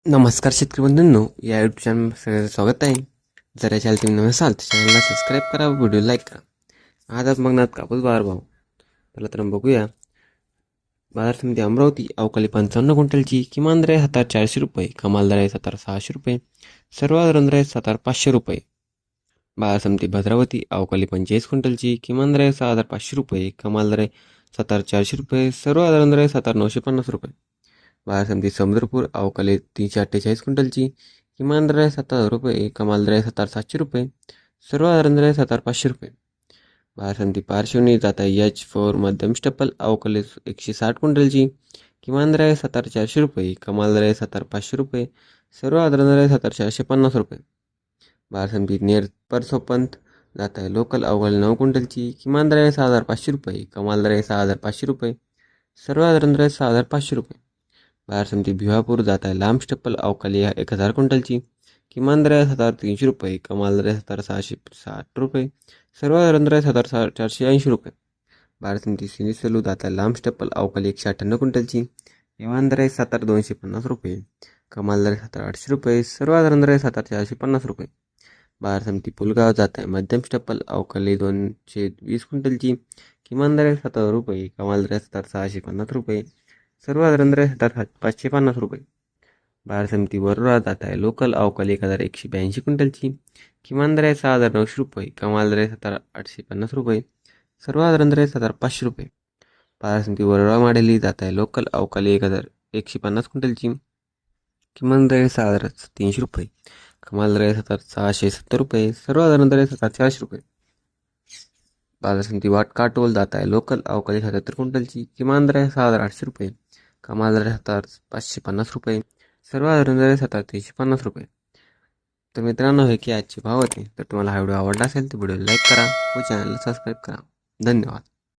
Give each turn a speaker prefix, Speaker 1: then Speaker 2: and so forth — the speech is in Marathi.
Speaker 1: नमस्कार शेतकरी बंधूंनो, या यूट्यूब चॅनल सगळ्यांचं स्वागत आहे. जर या चॅनल तुम्ही नवीन असाल तर चॅनलला सबस्क्राईब करा, व्हिडिओ लाईक करा. आज आपण बघणार कापूस बाजारभाव. पहिला तर बघूया. बाजार समिती अमरावती अवकाळी 55 क्विंटलची किमान दर आहे 7,400 रुपये, कमाल दर आहे 7,600 रुपये, सर्वसाधारण दर आहे 7,500 रुपये. बाजार समिती भद्रावती अवकाळी 45 क्विंटलची किमान दर आहे 6,500 रुपये, कमाल दर आहे 7,400 रुपये, सर्वसाधारण दर आहे 7,950 रुपये. बाजार समिती समुद्रपूर अवकाळी 348 क्विंटलची किमान दर आहे 7,000 रुपये, कमाल दर आहे 7,700 रुपये, सर्वसाधारण दर आहे 7,500 रुपये. बाजार समिती पारशिवनी जात आहे H4 मध्यम स्टपल अवकाळी 160 क्विंटलची किमान दर आहे 7,400 रुपये, कमाल दर आहे 7,500 रुपये, सर्वसाधारण दर आहे 7,450 रुपये. बाजार समिती नेर परसोपंत जात आहे लोकल अवकाळी 9 क्विंटलची किमान दर आहे 6,500 रुपये, कमाल दर आहे 6,500 रुपये, सर्वसाधारण दर आहे 6,500 रुपये. बाजार समिती भिवापूर जात आहे लांब स्टप्पल अवकाळी 1,000 क्विंटलची किमान दर आहे 7,300 रुपये, कमाल दर आहे 7,660 रुपये, सर्वसाधारण दर आहे 7,480 रुपये. बाजार समिती सिनिसलू जात आहे लांब स्टप्पल अवकाळी 198 क्विंटलची किमान दर आहे 7,250 रुपये, कमाल दर आहे 7,800 रुपये, सर्वसाधारण दर आहे 7,450 रुपये. बाजार समिती पुलगाव जात आहे मध्यम स्टप्पल अवकाळी 220 क्विंटलची किमान दर आहे 7,000 रुपये, कमाल दर आहे 7,650 रुपये, सर्वसाधारण दर आहे 7,550 रुपये. बाजार समिती वरोरा जात आहे लोकल अवकाळी 1,182 क्विंटलची किमान दर आहे 6,900 रुपये, कमाल दर आहे 7,850 रुपये, सर्वसाधारण दर आहे 7,500 रुपये. बाजार समिती वरोरा माडेली जात आहे लोकल अवकाळी 1,150 क्विंटलची किमान दर आहे 6,300 रुपये, कमाल दर आहे 7,670 रुपये, सर्वसाधारण दर आहे 7,400 रुपये. बाजार समिती वाटकाटोल जात आहे लोकल अवकाळी 77 क्विंटलची किमान दर आहे 6,800 रुपये, कमाल दर आहे 7,550 रुपये, सर्वसाधारण दर आहे 7,350 रुपये. तर मित्रांनो, हे की आजचे भाव होते. तर तुम्हाला हा व्हिडिओ आवडला असेल तर व्हिडिओ लाईक करा व चॅनलला सबस्क्राईब करा. धन्यवाद.